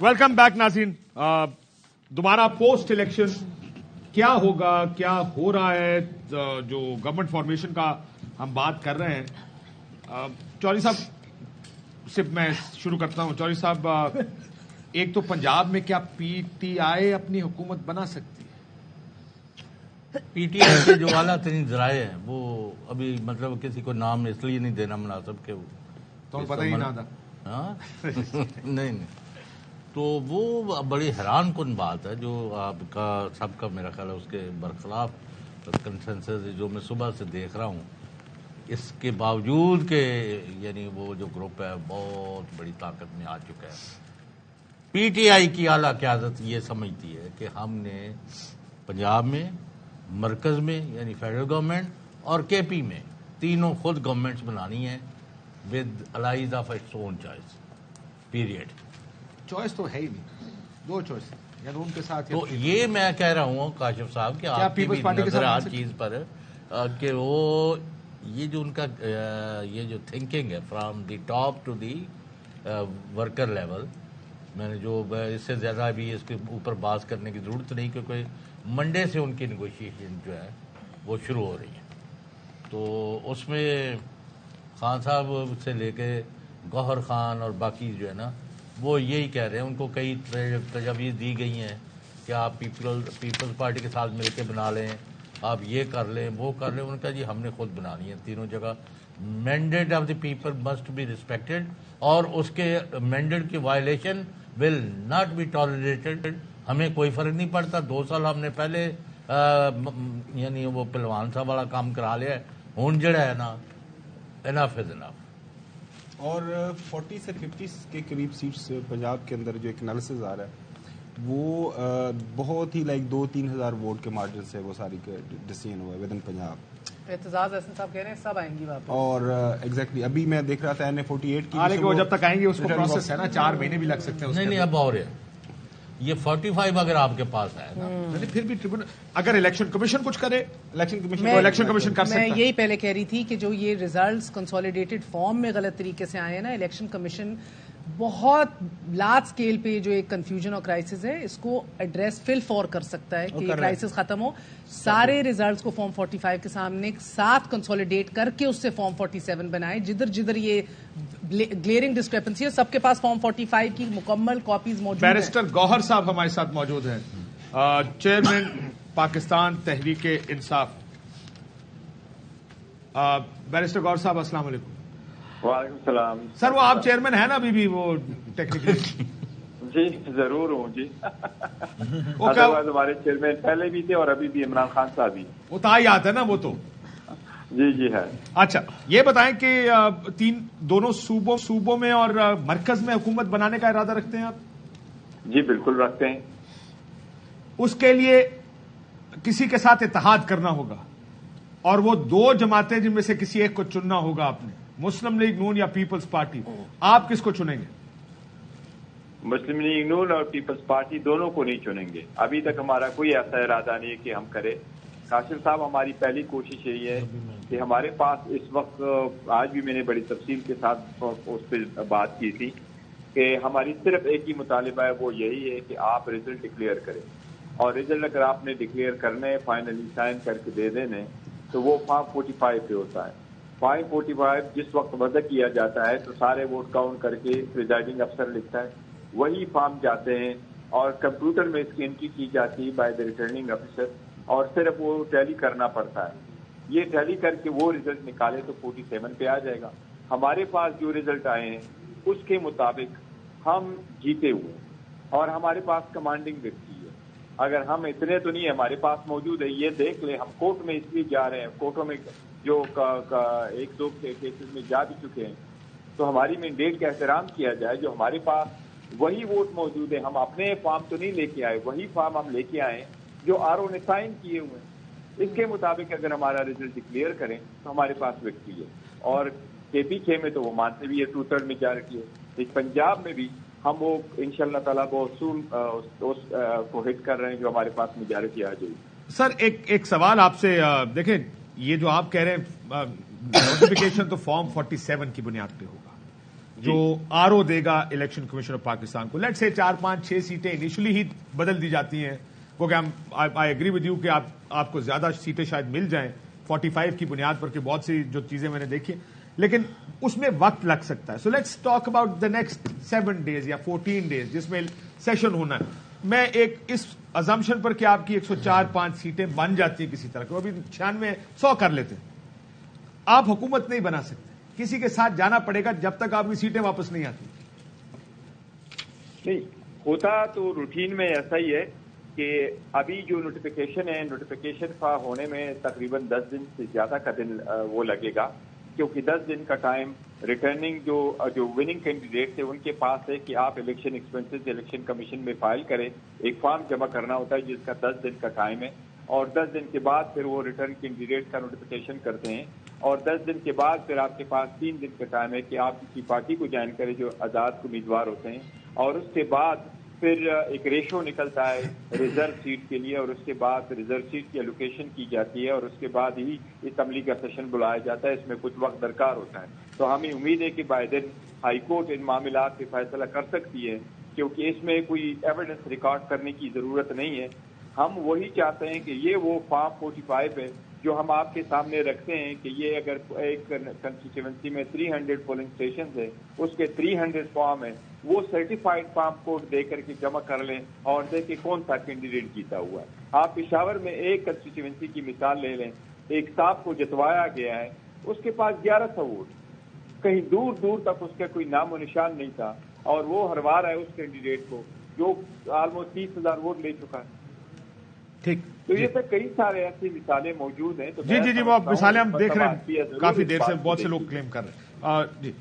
Welcome back नाज़रीन। दोबारा post election क्या होगा, क्या हो रहा है, जो गवर्नमेंट फॉर्मेशन का हम बात कर रहे हैं। चौधरी साहब से मैं शुरू करता हूं। चौधरी साहब, एक तो पंजाब में क्या पीटीआई अपनी हुकूमत बना सकती है? पीटीआई के जो आला तरीन जराए हैं वो अभी मतलब किसी को नाम इसलिए नहीं देना मुनासिब के वो तो पता ही ना था। हाँ नहीं तो वो बड़ी हैरान कुन बात है जो आपका सबका मेरा ख्याल है उसके बरखिलाफ कंसेंसस जो मैं सुबह से देख रहा हूँ, इसके बावजूद के यानी वो जो ग्रुप है बहुत बड़ी ताकत में आ चुका है। पीटीआई की आला क़यादत ये समझती है कि हमने पंजाब में, मरकज़ में यानी फेडरल गवर्नमेंट और केपी में तीनों खुद गवर्नमेंट्स बनानी है with allies of its own choice period. Choice तो है ही नहीं, दो चॉइस या उनके साथ। तो ये मैं कह रहा हूँ काशिफ साहब कि आपकी भी नजर हर चीज पर कि वो ये जो उनका ये जो थिंकिंग है from the top to the worker level, मैंने जो इससे ज्यादा भी इसके ऊपर बात करने की जरूरत नहीं क्योंकि मंडे से उनकी नेगोशिएशन जो है वो शुरू हो रही है। तो उसमें खान साहब से लेके गौहर खान और बाकी जो है ना वो यही कह रहे हैं, उनको कई तजावीज़ दी गई हैं कि आप पीपल्स पार्टी के साथ मिलकर बना लें, आप ये कर लें वो कर लें। उनका जी हमने खुद बनानी है तीनों जगह। Mandate of the people must be respected और उसके मैंडेट की violation will not be tolerated. हमें कोई फ़र्क नहीं पड़ता। 2 साल हमने पहले यानी वो पहलवान साहब वाला काम करा लिया है, हुण जड़ा है ना इनफ इज इनफ। और 40 से 50 के करीब सीट्स पंजाब के अंदर जो एक एनालिसिस आ रहा है वो बहुत ही लाइक 2-3 हज़ार वोट के मार्जिन से वो सारी डिसीजन हुआ है विद इन पंजाब। एतजाज हसन साहब कह रहे हैं सब आएंगी वापस। और एग्जैक्टली अभी मैं देख रहा था NA48 की, लेकिन वो जब तक आएंगे उसको प्रोसेस है ना, 4 महीने भी लग सकते हैं। नहीं अब और है ये 45 अगर आपके पास है ना फिर भी ट्रिब्यूनल अगर इलेक्शन कमीशन कुछ करे, इलेक्शन कमीशन कर सकता है। मैं यही पहले कह रही थी कि जो ये रिजल्ट्स कंसोलिडेटेड फॉर्म में गलत तरीके से आए हैं ना, इलेक्शन कमीशन बहुत लार्ज स्केल पे जो एक कंफ्यूजन और क्राइसिस है इसको एड्रेस फिल फॉर कर सकता है कि क्राइसिस खत्म हो। सारे रिजल्ट्स को फॉर्म 45 के सामने साथ कंसोलिडेट करके उससे फॉर्म 47 बनाए। जिधर जिधर ये ग्लेयरिंग डिस्क्रिपेंसी है सबके पास फॉर्म 45 की मुकम्मल कॉपीज मौजूद हैं। बैरिस्टर गौहर साहब हमारे साथ मौजूद हैं, चेयरमैन पाकिस्तान तहरीक इंसाफ। बैरिस्टर गौहर साहब अस्सलाम वालेकुम। वालेकुम सलाम। सर वो आप चेयरमैन है ना अभी भी वो टेक्निकली? जी जरूर हूँ जी। अदरवाइज हमारे चेयरमैन पहले भी थे और अभी भी इमरान खान साहब भी। वो तायात है ना वो तो। जी है। अच्छा ये बताएं कि दोनों सूबों में और मरकज में हुकूमत बनाने का इरादा रखते हैं आप? जी बिल्कुल रखते हैं। उसके लिए किसी के साथ इत्तेहाद करना होगा और वो 2 जमातें जिनमें से किसी एक को चुनना होगा आपने, मुस्लिम लीग नून या पीपल्स पार्टी। आप किसको चुनेंगे? मुस्लिम लीग नून और पीपल्स पार्टी दोनों को नहीं चुनेंगे। अभी तक हमारा कोई ऐसा इरादा नहीं है कि हम करें। काशिफ साहब हमारी पहली कोशिश यही है कि हमारे पास इस वक्त, आज भी मैंने बड़ी तफसील के साथ उस पर बात की थी कि हमारी सिर्फ एक ही मुतालिबा है, वो यही है कि आप रिजल्ट डिक्लेयर करें और रिजल्ट अगर आपने डिक्लेयर करने फाइनली साइन करके दे देने तो वो फॉर्म 45 पे होता है। फॉर्म 45 जिस वक्त वज़ा किया जाता है तो सारे वोट काउंट करके प्रिजाइडिंग अफसर लिखता है, वही फॉर्म जाते हैं और कंप्यूटर में इसकी एंट्री की जाती है बाय द रिटर्निंग ऑफिसर और सिर्फ वो टैली करना पड़ता है। ये टैली करके वो रिजल्ट निकाले तो 47 पे आ जाएगा। हमारे पास जो रिजल्ट आए हैं उसके मुताबिक हम जीते हुए और हमारे पास कमांडिंग व्यक्ति है। अगर हम इतने तो नहीं हमारे पास मौजूद है, ये देख ले, हम कोर्ट में इसलिए जा रहे हैं, कोर्टों में जो 1-2 केसेस में जा भी चुके हैं, तो हमारी मैंडेट का एहतराम किया जाए। जो हमारे पास वही वोट मौजूद है, हम अपने फॉर्म तो नहीं लेके आए, वही फॉर्म हम लेके आए जो RO ने साइन किए हुए हैं। इसके मुताबिक अगर हमारा रिजल्ट डिक्लेयर करें तो हमारे पास व्यक्ति है और KPK में तो वो मानते भी है 2/3 मेजॉरिटी है। इस पंजाब में भी हम वो इंशाल्लाह ताला बहुत सून को हिट कर रहे हैं जो हमारे पास मेजॉरिटी आ जाएगी। सर एक सवाल आपसे, देखें ये जो आप कह रहे हैं नोटिफिकेशन तो फॉर्म 47 की बुनियाद पे होगा, जो आरओ देगा इलेक्शन कमीशन ऑफ पाकिस्तान को, लेट्स से 4, 5, 6 सीटें इनिशियली ही बदल दी जाती हैं, क्योंकि आई एग्री विद यू कि आपको ज्यादा सीटें शायद मिल जाएं 45 की बुनियाद पर, कि बहुत सी जो चीजें मैंने देखी, लेकिन उसमें वक्त लग सकता है. So let's talk about the next 7 days या 14 डेज जिसमें सेशन होना है. मैं एक इस अजम्पशन पर कि आपकी 104-5 सीटें बन जाती हैं किसी तरह को, अभी 96 100 कर लेते हैं, आप हुकूमत नहीं बना सकते, किसी के साथ जाना पड़ेगा जब तक आपकी सीटें वापस नहीं आती. नहीं होता तो रूटीन में ऐसा ही है कि अभी जो नोटिफिकेशन है, नोटिफिकेशन का होने में तकरीबन 10 दिन से ज्यादा का दिन वो लगेगा, क्योंकि 10 दिन का टाइम रिटर्निंग जो विनिंग कैंडिडेट थे उनके पास है कि आप इलेक्शन एक्सपेंसेस इलेक्शन कमीशन में फाइल करें, एक फॉर्म जमा करना होता है जिसका 10 दिन का टाइम है, और 10 दिन के बाद फिर वो रिटर्न कैंडिडेट का नोटिफिकेशन करते हैं, और 10 दिन के बाद फिर आपके पास 3 दिन का टाइम है कि आप किसी पार्टी को ज्वाइन करें जो आजाद उम्मीदवार होते हैं, और उसके बाद फिर एक रेशो निकलता है रिजर्व सीट के लिए, और उसके बाद रिजर्व सीट की एलोकेशन की जाती है, और उसके बाद ही असम्बली का सेशन बुलाया जाता है. इसमें कुछ वक्त दरकार होता है, तो हमें उम्मीद है कि बाय दिन हाई कोर्ट इन मामला पे फैसला कर सकती है, क्योंकि इसमें कोई एविडेंस रिकॉर्ड करने की जरूरत नहीं है. हम वही चाहते हैं कि ये वो फॉर्म 45 है जो हम आपके सामने रखते हैं कि ये अगर एक कंस्टिट्यूएंसी में 300 पोलिंग स्टेशन है, उसके 300 फॉर्म है, वो सर्टिफाइड फॉर्म कोड दे करके जमा कर लें और देखें कौन सा कैंडिडेट जीता हुआ है. आप पेशावर में एक कंस्टिट्यूएंसी की मिसाल ले लें, एक साहब को जितवाया गया है, उसके पास 1100 वोट, कहीं दूर दूर तक उसका कोई नामो निशान नहीं था, और वो हरवा रहा है उस कैंडिडेट को जो ऑलमोस्ट 30,000 वोट ले चुका है. ठीक, तो ये तो कई सारे ऐसी मिसालें मौजूद हैं. तो जी, वो मिसालें हम देख रहे हैं काफी देर से, बहुत से लोग क्लेम कर रहे हैं. जी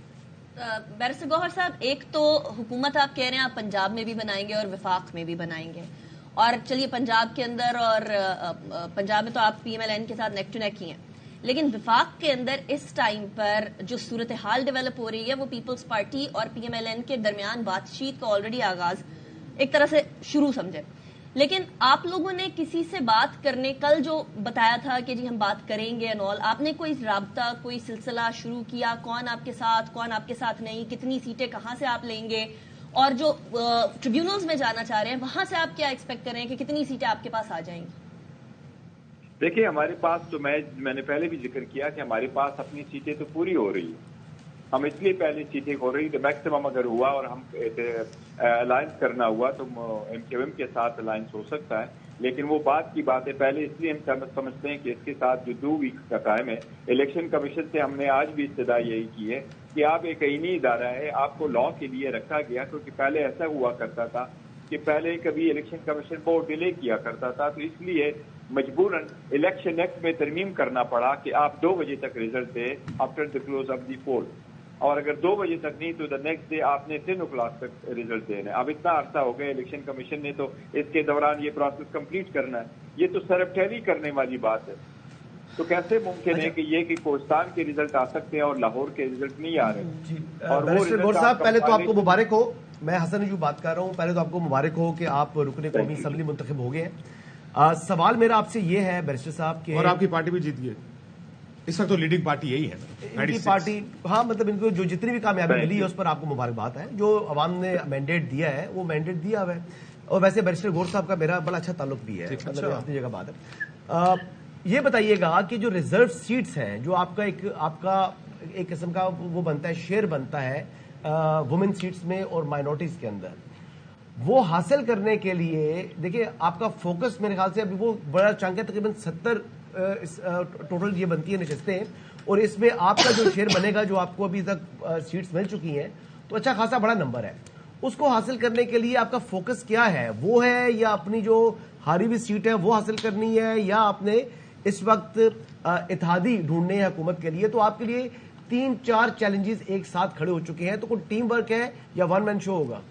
बैरिस्टर गौहर साहब, एक तो हुकूमत आप कह रहे हैं आप पंजाब में भी बनाएंगे और विफाक में भी बनाएंगे, और चलिए पंजाब के अंदर और पंजाब में तो आप PMLN के साथ नेक टू नेक ही हैं, लेकिन विफाक के अंदर इस टाइम पर जो सूरत हाल डेवलप हो रही है वो पीपल्स पार्टी और PMLN के दरमियान बातचीत का ऑलरेडी आगाज एक तरह से शुरू समझे, लेकिन आप लोगों ने किसी से बात करने, कल जो बताया था कि जी हम बात करेंगे एंड ऑल, आपने कोई राब्ता, कोई सिलसिला शुरू किया, कौन आपके साथ नहीं, कितनी सीटें कहां से आप लेंगे, और जो ट्रिब्यूनल्स में जाना चाह रहे हैं वहां से आप क्या एक्सपेक्ट कर रहे हैं कि कितनी सीटें आपके पास आ जाएंगी? देखिए हमारे पास तो मैंने पहले भी जिक्र किया कि हमारे पास अपनी सीटें तो पूरी हो रही है. हम इसलिए पहले सीटें हो रही, तो मैक्सिमम अगर हुआ और हम अलायंस करना हुआ तो MQM के साथ अलायंस हो सकता है, लेकिन वो बात की बात है. पहले इसलिए हम समझते हैं कि इसके साथ जो 2 वीक्स का टाइम है, इलेक्शन कमीशन से हमने आज भी इस्तदा यही की है कि आप एक आईनी इदारा है, आपको लॉ के लिए रखा गया, क्योंकि पहले ऐसा हुआ करता था कि पहले कभी इलेक्शन कमीशन बहुत डिले किया करता था, तो इसलिए मजबूरन इलेक्शन एक्ट में तरमीम करना पड़ा कि आप 2 बजे तक रिजल्ट दें after the close of the poll, और अगर 2 बजे तक नहीं तो द नेक्स्ट डे आपने 10 o'clock तक रिजल्ट देना है. अब इतना अरसा हो गया, इलेक्शन कमीशन ने तो इसके दौरान ये प्रोसेस कंप्लीट करना है. ये तो सरबटहरी करने वाली बात है. तो कैसे मुमकिन है कि ये कि कोस्तान के रिजल्ट आ सकते हैं और लाहौर के रिजल्ट नहीं आ रहे? और बैरिस्टर गौहर साहब, पहले तो आपको मुबारक हो. मैं हसन अयूब बात कर रहा हूँ. पहले तो आपको मुबारक हो कि आप रुकने कौमी असम्बली मुंतखब हो गए हैं. सवाल मेरा आपसे ये है बैरिस्टर साहब कि, और आपकी पार्टी भी जीत गई, इस वक्त तो लीडिंग पार्टी यही है, इनकी पार्टी, हाँ, मतलब इनको जो जितनी भी कामयाबी मिली है उस पर आपको मुबारकबाद है. जो अवाम ने मैंडेट दिया है वो मैंडेट दिया हुआ है. और वैसे बैरिस्टर गौहर साहब का मेरा बड़ा अच्छा ताल्लुक भी है, मतलब अपनी जगह बात है. ये बताइएगा कि जो रिजर्व सीट्स हैं, जो आपका एक किस्म का वो बनता है, शेयर बनता है वुमेन सीट्स में और माइनॉरिटीज के अंदर, वो हासिल करने के लिए देखिए आपका फोकस मेरे ख्याल से अभी वो बड़ा चंक है, तकरीबन 70 टोटल ये बनती है नशस्तें, और इसमें आपका जो शेयर बनेगा, जो आपको अभी तक सीट्स मिल चुकी हैं, तो अच्छा खासा बड़ा नंबर है. उसको हासिल करने के लिए आपका फोकस क्या है? वो है या अपनी जो हारी हुई सीट है वो हासिल करनी है, या आपने इस वक्त इत्तेहादी ढूंढने हैं हुकूमत के लिए? तो आपके लिए 3-4 चैलेंजेस एक साथ खड़े हो चुके हैं, तो कोई टीम वर्क है या वन मैन शो होगा?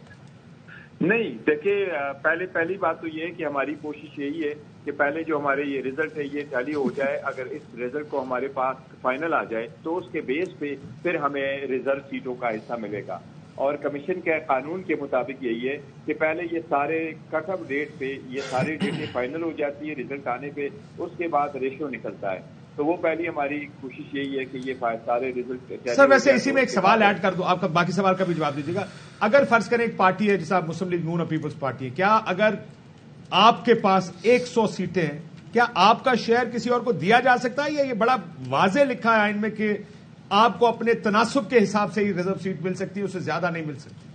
नहीं, देखिए पहली बात तो ये है कि हमारी कोशिश यही है कि पहले जो हमारे ये रिजल्ट है ये टैली हो जाए. अगर इस रिजल्ट को हमारे पास फाइनल आ जाए तो उसके बेस पे फिर हमें रिजर्व सीटों का हिस्सा मिलेगा. और कमीशन के कानून के मुताबिक यही है कि पहले ये सारे कट ऑफ डेट पे ये सारी डेटें फाइनल हो जाती है, रिजल्ट आने पे उसके बाद रेशियो निकलता है. تو وہ پہلی ہماری کوشش یہی ہے کہ یہ سارے ریزلٹ. سر ویسے اسی میں ایک سوال ایڈ کر دو, آپ کا باقی سوال کا بھی جواب دیجیے گا. اگر فرض کریں ایک پارٹی ہے جیسا آپ مسلم لیگ نون اور پیپلز پارٹی ہے, کیا اگر آپ کے پاس 100 سیٹیں ہیں, کیا آپ کا شیئر کسی اور کو دیا جا سکتا ہے, یا یہ بڑا واضح لکھا ہے آئین میں کہ آپ کو اپنے تناسب کے حساب سے ہی ریزرو سیٹ مل سکتی ہے, اس سے زیادہ نہیں مل سکتی؟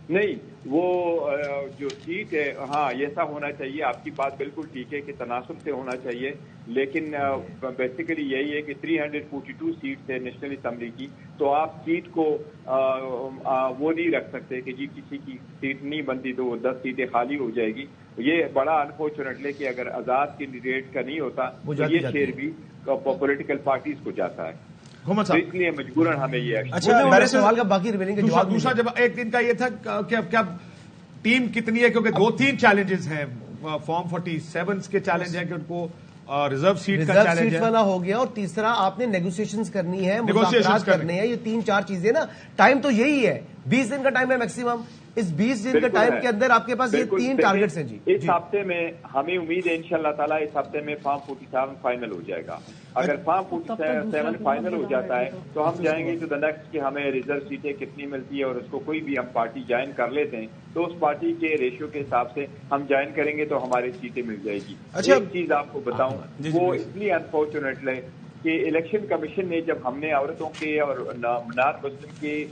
نہیں, وہ جو سیٹ ہے ہاں ایسا ہونا چاہیے. آپ کی بات بالکل ٹھیک ہے کہ تناسب سے ہونا چاہیے, لیکن بیسیکلی یہی ہے کہ 342 سیٹس ہے نیشنل اسمبلی کی, تو آپ سیٹ کو وہ نہیں رکھ سکتے کہ جی کسی کی سیٹ نہیں بنتی تو وہ 10 سیٹیں خالی ہو جائے گی. یہ بڑا انفارچونیٹ ہے کہ اگر آزاد کینڈیڈیٹ کا نہیں ہوتا تو یہ شیئر بھی پولیٹیکل پارٹیز کو جاتا ہے. تو اس لیے مجبوراً ہمیں یہ اچھا سوال کا باقی ریمیننگ کا جواب دوسرا جب ایک دن کا یہ تھا کہ اب کیا ٹیم کتنی ہے, کیونکہ 2-3 چیلنجز ہیں. فارم 47 کے چیلنج ہے کہ ان کو ریزرو سیٹ کا چیلنج والا ہو گیا, اور تیسرا آپ نے نیگوسیشنز کرنی ہے, مذاکرات کرنے ہیں. یہ 3-4 چیزیں نا, ٹائم تو یہی ہے, 20 دن کا ٹائم ہے میکسیمم. اس 20 دن کے ٹائم کے اندر آپ کے پاس یہ 3 ٹارگٹس ہیں. جی اس ہفتے میں ہمیں امید ہے انشاءاللہ تعالیٰ اس ہفتے میں فارم 47 فائنل ہو جائے گا. اگر فارم 47 فائنل ہو جاتا ہے تو ہم جائیں گے ٹو دا نیکسٹ کہ ہمیں ریزرو سیٹیں کتنی ملتی ہے, اور اس کو کوئی بھی ہم پارٹی جوائن کر لیتے ہیں تو اس پارٹی کے ریشیو کے حساب سے ہم جوائن کریں گے تو ہماری سیٹیں مل جائے گی. ایک چیز آپ کو بتاؤں, وہ اس لیے انفارچونیٹ ہے کہ الیکشن کمیشن نے جب ہم نے عورتوں کے اور نان مسلم کے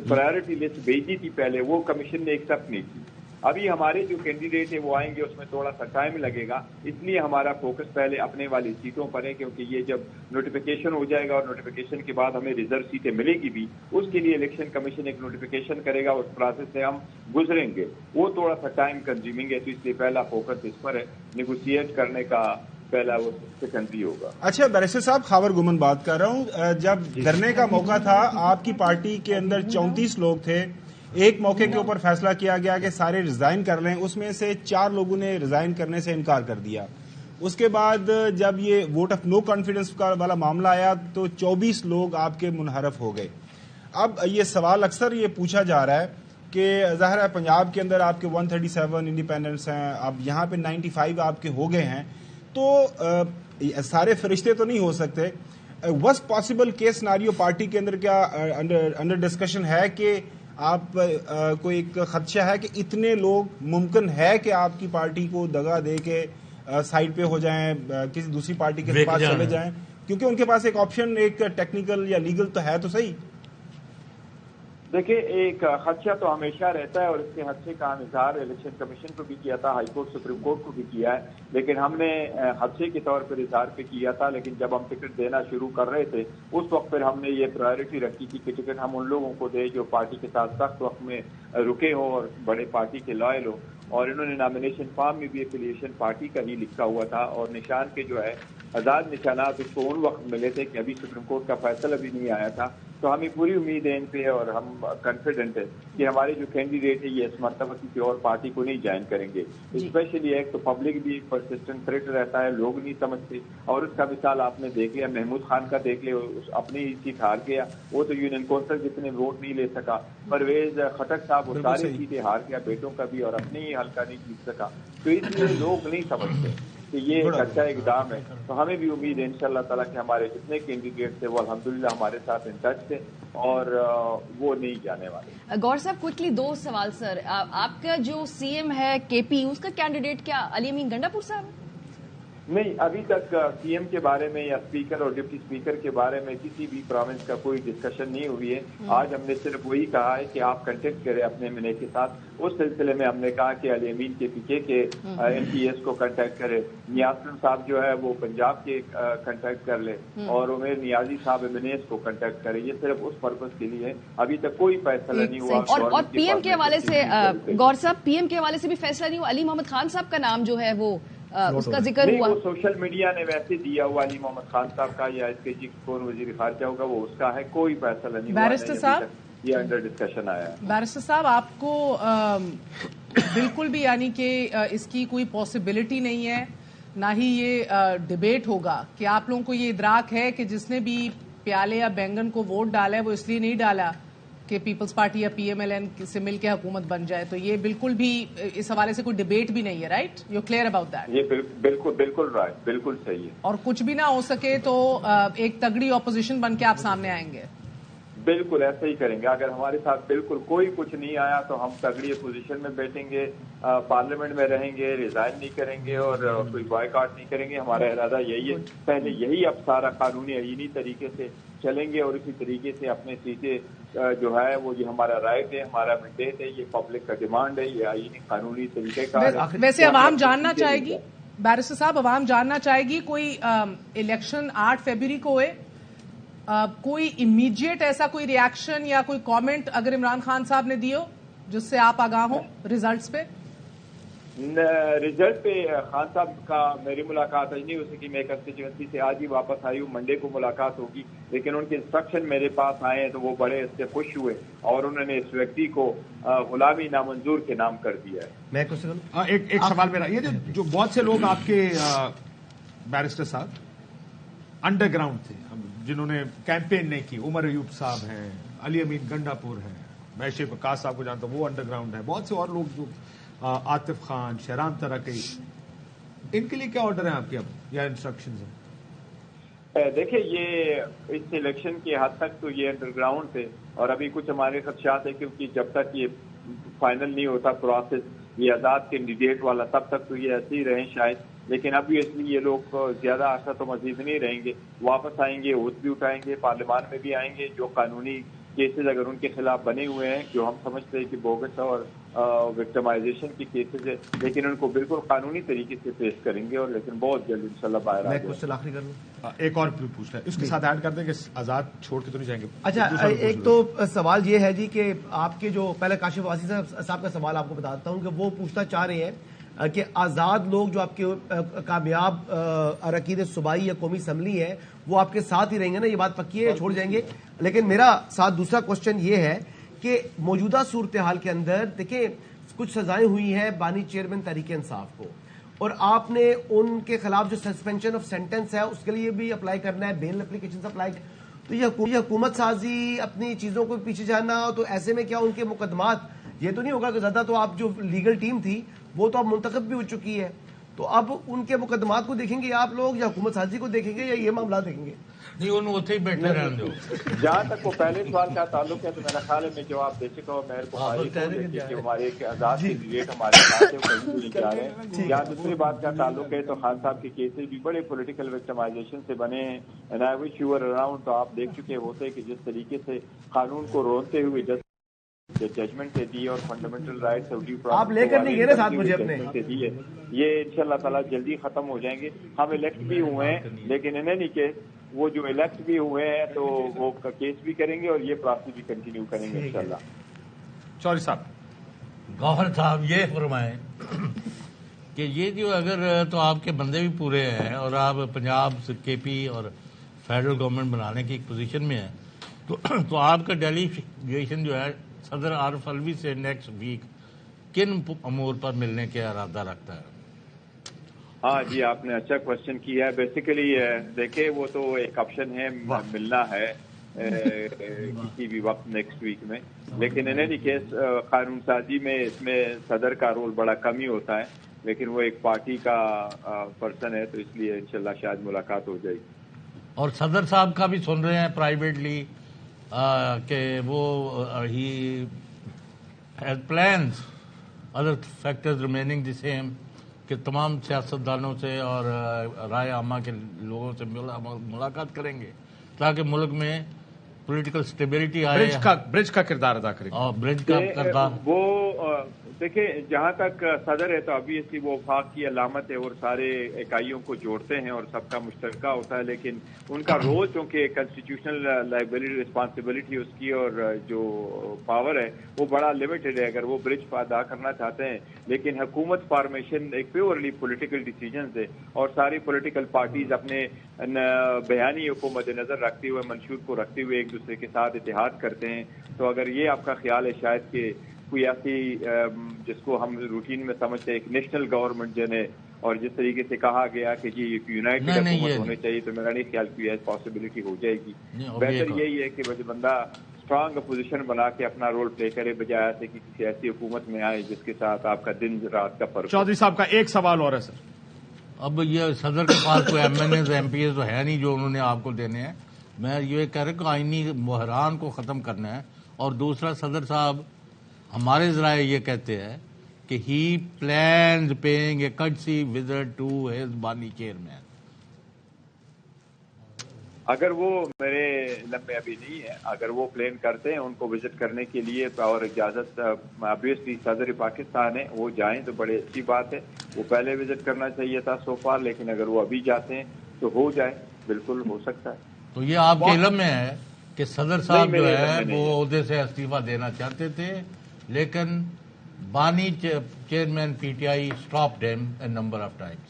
پرائرٹی لسٹ بھیجی تھی پہلے, وہ کمیشن نے ایکسپٹ نہیں کی. ابھی ہمارے جو کینڈیڈیٹ ہیں وہ آئیں گے, اس میں تھوڑا سا ٹائم لگے گا. اس لیے ہمارا فوکس پہلے اپنے والی سیٹوں پر ہے, کیونکہ یہ جب نوٹیفیکیشن ہو جائے گا اور نوٹیفیکیشن کے بعد ہمیں ریزرو سیٹیں ملے گی بھی, اس کے لیے الیکشن کمیشن ایک نوٹیفیکیشن کرے گا, اس پروسیس سے ہم گزریں گے. وہ تھوڑا سا ٹائم کنزیومنگ ہے, تو اس لیے پہلا فوکس اس پر ہے, نیگوشیٹ کرنے کا پہلا وہ سیکنڈری ہوگا. اچھا بیرسٹر صاحب, خاور گمن بات کر رہا ہوں. جب دھرنے کا موقع تھا آپ کی پارٹی کے اندر 34 لوگ تھے, ایک موقع کے اوپر فیصلہ کیا گیا کہ سارے ریزائن کر لیں, اس میں سے 4 لوگوں نے ریزائن کرنے سے انکار کر دیا. اس کے بعد جب یہ ووٹ آف نو کانفیڈنس والا معاملہ آیا تو 24 لوگ آپ کے منحرف ہو گئے. اب یہ سوال اکثر یہ پوچھا جا رہا ہے کہ ظاہر ہے پنجاب کے اندر آپ کے 137 انڈیپینڈنٹس ہیں, اب یہاں پہ 95 آپ کے ہو گئے ہیں, تو سارے فرشتے تو نہیں ہو سکتے. Was possible case scenario party کے اندر کیا انڈر ڈسکشن ہے کہ آپ کو ایک خدشہ ہے کہ اتنے لوگ ممکن ہے کہ آپ کی پارٹی کو دگا دے کے سائڈ پہ ہو جائیں, کسی دوسری پارٹی کے پاس چلے جائیں, کیونکہ ان کے پاس ایک آپشن ایک ٹیکنیکل یا لیگل تو ہے تو صحیح. دیکھیں, ایک خدشہ تو ہمیشہ رہتا ہے, اور اس کے خدشے کا اظہار الیکشن کمیشن کو بھی کیا تھا, ہائی کورٹ سپریم کورٹ کو بھی کیا ہے, لیکن ہم نے خدشے کے طور پر اظہار پہ کیا تھا. لیکن جب ہم ٹکٹ دینا شروع کر رہے تھے اس وقت پھر ہم نے یہ پرائرٹی رکھی تھی کہ ٹکٹ ہم ان لوگوں کو دیں جو پارٹی کے ساتھ سخت وقت میں رکے ہوں اور بڑے پارٹی کے لائل ہوں. اور انہوں نے نامینیشن فارم میں بھی ایفیلیشن پارٹی کا ہی لکھا ہوا تھا, اور نشان کے جو ہے آزاد نشانات اس کو ان وقت ملے تھے کہ ابھی سپریم کورٹ کا فیصلہ بھی نہیں آیا تھا. تو ہمیں پوری امید ہے ان پہ, اور ہم کانفیڈنٹ ہے کہ ہمارے جو کینڈیڈیٹ ہے یہ اس مرتبہ کسی اور پارٹی کو نہیں جوائن کریں گے. اسپیشلی ایک تو پبلک بھی پرسسٹنٹ تھریٹ رہتا ہے, لوگ نہیں سمجھتے, اور اس کا مثال آپ نے دیکھ لیا, محمود خان کا دیکھ لیا, اپنی ہی سیٹ ہار گیا, وہ تو یونین کونسل جتنے ووٹ نہیں لے سکا. پرویز خٹک صاحب وہ ساری سیٹیں ہار گیا, بیٹوں کا بھی, اور اپنی ہی حلقہ نہیں جیت سکا. تو اس لیے لوگ نہیں سمجھتے کہ یہ ایک اچھا اقدام ہے. تو ہمیں بھی امید ہے انشاءاللہ تعالیٰ کہ ہمارے جتنے کینڈیڈیٹ تھے وہ الحمدللہ ہمارے ساتھ ان ٹچ تھے, اور وہ نہیں جانے والے. گور صاحب کوئکلی 2 سوال سر. آپ کا جو سی ایم ہے کے پی, اس کا کینڈیڈیٹ کیا علی امین گنڈا پور صاحب ہے؟ نہیں, ابھی تک سی ایم کے بارے میں یا اسپیکر اور ڈپٹی اسپیکر کے بارے میں کسی بھی پروونس کا کوئی ڈسکشن نہیں ہوئی ہے. آج ہم نے صرف وہی کہا ہے کہ آپ کنٹیکٹ کریں اپنے ایم این اے کے ساتھ. اس سلسلے میں ہم نے کہا کہ علی امین کے پی کے ایم پی ایس کو کنٹیکٹ کرے, نیاز صاحب جو ہے وہ پنجاب کے کنٹیکٹ کر لے, اور عمیر نیازی صاحب ایم این اے کو کنٹیکٹ کرے. یہ صرف اس پرپز کے لیے ہے, ابھی تک کوئی فیصلہ نہیں ہوا. اور پی ایم کے حوالے سے گور صاحب, پی ایم کے حوالے سے بھی فیصلہ نہیں ہوا. علی محمد خان صاحب کا نام جو ہے وہ اس کا ذکر ہوا. وہ سوشل میڈیا نے ویسے دیا ہوا علی محمد خان صاحب کا, یا اس کے جی کون وزیر خارجہ ہوگا وہ اس کا ہے, کوئی فیصلہ نہیں ہوا. بیرسٹر صاحب, یہ انڈر ڈسکشن آیا ہے. بیرسٹر صاحب, آپ کو بالکل بھی یعنی کہ اس کی کوئی پاسبلٹی نہیں ہے, نہ ہی یہ ڈیبیٹ ہوگا کہ آپ لوگوں کو یہ ادراک ہے کہ جس نے بھی پیالے یا بینگن کو ووٹ ڈالا ہے وہ اس لیے نہیں ڈالا کہ پیپلز پارٹی یا PMLN سے مل کے حکومت بن جائے, تو یہ بالکل بھی اس حوالے سے کوئی ڈبیٹ بھی نہیں ہے, right? You clear about that? یہ بالکل رائٹ, بالکل صحیح ہے. اور کچھ بھی نہ ہو سکے تو ایک تگڑی اپوزیشن بن کے آپ سامنے آئیں گے؟ بالکل ایسا ہی کریں گے. اگر ہمارے ساتھ بالکل کوئی کچھ نہیں آیا تو ہم تگڑی اپوزیشن میں بیٹھیں گے, پارلیمنٹ میں رہیں گے, ریزائن نہیں کریں گے اور کوئی بائیکاٹ نہیں کریں گے. ہمارا ارادہ یہی ہے. پہلے یہی اب سارا قانونی آئینی طریقے سے چلیں گے اور اسی طریقے سے اپنے سیٹیں جو ہے وہ یہ ہمارا رائٹ ہے, ہمارا مینڈیٹ ہے, یہ پبلک کا ڈیمانڈ ہے, یہ آئینی قانونی طریقے کا. ویسے عوام جاننا چاہے گی, بیرسٹر صاحب, عوام جاننا چاہے گی کوئی الیکشن 8 فیبروری کو ہوئے, کوئی امیڈیٹ ایسا کوئی ریاکشن یا کوئی کامنٹ اگر عمران خان صاحب نے دیے ہو جس سے آپ آگاہ ہوں ریزلٹس پہ؟ رزلٹ پہ خان صاحب کا میری ملاقات آج نہیں ہو سکی. میں کنسٹیچوئنسی سے آج ہی واپس آئی ہوں, منڈے کو ملاقات ہوگی, لیکن ان کے انسٹرکشن میرے پاس آئے ہیں تو وہ بڑے اس سے خوش ہوئے اور انہوں نے اس ویکتی کو غلامی نامنظور کے نام کر دیا ہے. میں ایک سوال میرا, یہ جو بہت سے لوگ آپ کے بیرسٹر صاحب انڈر گراؤنڈ تھے جنہوں نے کیمپین نہیں کی, عمر ایوب صاحب ہیں, علی امین گنڈا پور ہیں, میں شیخ وقاص صاحب کو جانتا ہوں, وہ انڈر گراؤنڈ ہیں, بہت سے اور لوگ جو عاطف خان, شہرام ترقی, ان کے لیے کیا آرڈر ہیں آپ کے اب یا انسٹرکشنز ہیں؟ دیکھیں, یہ اس الیکشن کے حد تک تو یہ انڈر گراؤنڈ تھے اور ابھی کچھ ہمارے خدشات ہیں کیونکہ جب تک یہ فائنل نہیں ہوتا پروسیس یہ آزاد کینڈیڈیٹ والا تب تک تو یہ ایسے ہی رہیں شاید, لیکن ابھی اس لیے یہ لوگ زیادہ عرصہ تو مزید نہیں رہیں گے, واپس آئیں گے, عہد بھی اٹھائیں گے, پارلیمان میں بھی آئیں گے. جو قانونی کیسز اگر ان کے خلاف بنے ہوئے ہیں جو ہم سمجھتے ہیں کہ بوگس اور وکٹمائزیشن کی کیسز ہے, لیکن ان کو بالکل قانونی طریقے سے فیس کریں گے اور لیکن بہت جلد انشاءاللہ باہر آ جائیں گے. آخری کر لوں, ایک اور پوچھ رہا ہے, اس کے ساتھ ایڈ کر دیں کہ آزاد چھوڑ کے تو نہیں جائیں گے. اچھا, ایک تو سوال یہ ہے جی کہ آپ کے جو پہلے کاشف واسی صاحب کا سوال آپ کو بتاتا ہوں کہ وہ پوچھنا چاہ رہے ہیں کہ آزاد لوگ جو آپ کے کامیاب اراکین صوبائی یا قومی اسمبلی ہے وہ آپ کے ساتھ ہی رہیں گے نا, یہ بات پکی ہے, چھوڑ جائیں گے؟ لیکن میرا ساتھ دوسرا کوشچن یہ ہے کہ موجودہ صورتحال کے اندر دیکھیں کچھ سزائیں ہوئی ہیں بانی چیئرمین تحریک انصاف کو, اور آپ نے ان کے خلاف جو سسپینشن آف سینٹنس ہے اس کے لیے بھی اپلائی کرنا ہے, بیل اپلیکیشن اپلائی, تو یہ حکومت سازی اپنی چیزوں کو پیچھے جانا, تو ایسے میں کیا ان کے مقدمات یہ تو نہیں ہوگا کہ زیادہ تو آپ جو لیگل ٹیم تھی وہ تو اب منتخب بھی ہو چکی ہے, تو اب ان کے مقدمات کو دیکھیں گے آپ لوگ یا حکومت سازی کو دیکھیں گے یا یہ معاملات دیکھیں گے؟ نہیں, ان اتنے ہی بیٹھے رہنے دو. جہاں تک وہ پہلے سوال کا تعلق ہے تو میرا خیال ہے میں جواب دے چکا ہوں. مہر بخاری کو ہمارے ایک آزاد کینڈیڈیٹ ہمارے ساتھ ہے, کہیں بھی نہیں جا رہے ہیں. جہاں دوسری بات کا تعلق ہے تو خان صاحب کے کیسز بھی بڑے پولیٹیکل وکٹمائزیشن سے بنے ہیں, and I wish you were around. تو آپ دیکھ چکے ہوتے کہ جس طریقے سے قانون کو روتے ہوئے ججمنٹ دی اور فنڈامنٹل رائٹس آپ لے کر نہیں گئے ساتھ مجھے اپنے, یہ انشاءاللہ تعالیٰ جلدی ختم ہو جائیں گے. ہم الیکٹ بھی ہوئے ہیں لیکن انہیں نہیں کہ وہ جو الیکٹ بھی ہوئے ہیں تو وہ کیس بھی کریں گے اور یہ پروسیس بھی کنٹینیو کریں گے انشاءاللہ. چوہدری صاحب, گوہر صاحب یہ فرمائیں کہ یہ جو اگر تو آپ کے بندے بھی پورے ہیں اور آپ پنجاب سے KP اور فیڈرل گورنمنٹ بنانے کی ایک پوزیشن میں ہیں تو آپ کا ڈیلیگیشن جو ہے صدر عارف الوی سے نیکسٹ ویک کن امور پر ملنے کا ارادہ رکھتا ہے؟ ہاں جی, آپ نے اچھا کوشچن کیا ہے. بیسیکلی دیکھیں وہ تو ایک آپشن ہے, ملنا ہے کسی بھی وقت نیکسٹ ویک میں, لیکن ان اینی کیس قانون سازی میں اس میں صدر کا رول بڑا کم ہی ہوتا ہے, لیکن وہ ایک پارٹی کا پرسن ہے تو اس لیے انشاءاللہ شاید ملاقات ہو جائے گی. اور صدر صاحب کا بھی سن رہے ہیں پرائیویٹلی کہ وہ he has plans other factors remaining the same, کہ تمام سیاستدانوں سے اور رائے عامہ کے لوگوں سے ملاقات کریں گے تاکہ ملک میں پولیٹیکل سٹیبلٹی آئے, برج کا کردار ادا کریں گے. اور برج کا کردار وہ دیکھیں جہاں تک صدر ہے تو ابویسلی وہ وفاق کی علامت ہے اور سارے اکائیوں کو جوڑتے ہیں اور سب کا مشترکہ ہوتا ہے, لیکن ان کا رول چونکہ کنسٹیٹیوشنل لائبلری رسپانسبلٹی اس کی اور جو پاور ہے وہ بڑا لمیٹڈ ہے اگر وہ برج ادا کرنا چاہتے ہیں. لیکن حکومت فارمیشن ایک پیورلی پولیٹیکل ڈیسیجنز ہے اور ساری پولیٹیکل پارٹیز اپنے بیانیوں کو مد نظر رکھتے ہوئے, منشور کو رکھتے ہوئے ایک دوسرے کے ساتھ اتحاد کرتے ہیں. تو اگر یہ آپ کا خیال ہے شاید کہ کوئی ایسی جس کو ہم روٹین میں سمجھتے ہیں ایک نیشنل گورنمنٹ جو ہے اور جس طریقے سے کہا گیا کہ جی یونائٹڈ حکومت ہونے چاہیے, تو میرا نہیں خیال کہ پاسبلٹی ہو جائے گی. بہتر یہی ہے کہ بندہ स्ट्रांग अपोजिशन बना के अपना रोल प्ले करे, बजाय ऐसे कि किसी ऐसी हुकूमत में आए जिसके साथ आपका दिन रात का फर्क हो। चौधरी साहब का एक सवाल और है सर। अब ये सदर के पास कोई MNAs MPs तो है नहीं जो उन्होंने आपको देने हैं। मैं ये कह रहा हूँ कि आईनी बहरान को ख़त्म करना है। और दूसरा, सदर साहब हमारे ज़राए ये कहते हैं कि he plans paying a courtesy visit to his बानी चेयरमैन। अगर वो मेरे इल्म में अभी नहीं है, अगर वो प्लान करते हैं उनको विजिट करने के लिए और इजाजत ऑब्वियसली सदर पाकिस्तान है, वो जाएं तो बड़ी अच्छी बात है। वो पहले विजिट करना चाहिए था सो फार, लेकिन अगर वो अभी जाते हैं तो हो जाए, बिल्कुल हो सकता है। तो ये आपके इल्म में है कि सदर साहब नहीं, जो मेरे है इल्म में वो नहीं है। ओहदे से इस्तीफा देना चाहते थे, लेकिन बानी chairman PTI stopped him a number of times.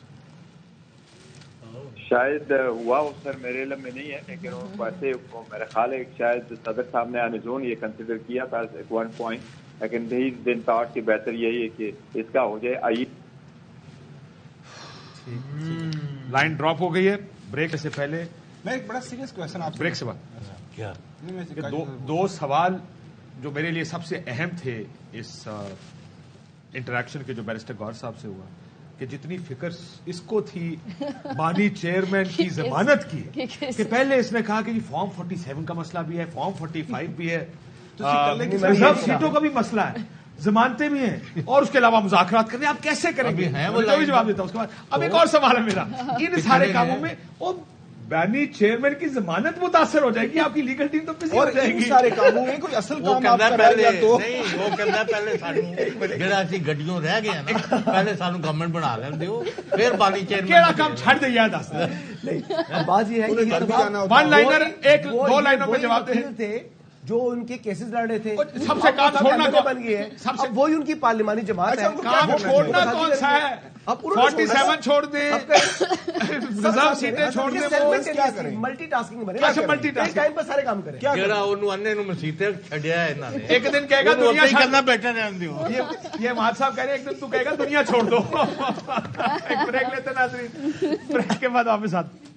शायद हुआ हो सर, मेरे इल्म में नहीं है, लेकिन वैसे मेरा ख्याल है शायद सदर साहब ने ऑन जोन ये कंसिडर किया था एट वन पॉइंट, लेकिन ही दिन थॉट कि बेहतर यही है कि इसका हो जाए। आइए लाइन ड्रॉप हो गई है ब्रेक से पहले। मैं एक बड़ा सीरियस क्वेश्चन आपसे ब्रेक से बाद क्या ये दो सवाल जो मेरे लिए सबसे अहम थे इस इंटरेक्शन के, जो बैरिस्टर गौहर साहब से हुआ, कि जितनी फिक्र इसको थी बानी चेयरमैन की जमानत की, कि पहले इसने कहा कि फॉर्म 47 का मसला भी है, फॉर्म 45 भी है, रिजर्व सीटों का भी मसला है, जमानतें भी हैं, और उसके अलावा मुज़ाकरात करने आप कैसे करेंगे? अभी हैं वो मैं भी जवाब देता हूं उसके बाद। अब एक और सवाल है मेरा, इन सारे कामों में वो बानी चेयरमैन की जमानत मुतासर हो जाएगी, आपकी लीगल टीम तो बिजी हो और इन जाएगी। सारे कामों में कोई असल वो काम आप कहना कराएगा पहले तो नहीं, वो कहना पहले सानू जेड़ा ऐसी गड्डियों रह गया ना, पहले सानू गवर्नमेंट बना लेन दियो, फिर बानी चेयरमैन केड़ा काम छड़ दे याद दस नहीं, बात ये है कि ये तो बात- वन लाइनर एक वो- दो ये लाइनों पे वही जवाब दे। वकील थे जो उनके केसेस लड़ रहे थे, और सबसे काम अब छोड़ना MLA कौन- बन गए हैं, सबसे- अब वही उनकी पार्लिमानी जमात अच्छा, है। उनको काम क्या छोड़ना करना कौन सा है? अब उन्होंने 47 छोड़ दे, रिजर्व सीटें छोड़ दे, वो क्या करें? मल्टीटास्किंग बने, कैसे multitasking? टाइम पर सारे काम करें। जेड़ा ਉਹਨੂੰ ਅੰਨੇ ਨੂੰ ਮਸੀਤੇ ਛੱਡਿਆ ਇਹਨਾਂ ਨੇ, एक दिन कहेगा ਉਹਨੂੰ दुनिया ਉੱਥੇ ही छोड़ करना बेटर रहने दियो। ये महाज साहब कह रहे हैं एक दिन तू कहेगा दुनिया छोड़ दो। एक ब्रेक लेते हैं नाज़रीन, ब्रेक के बाद वापस आते हैं।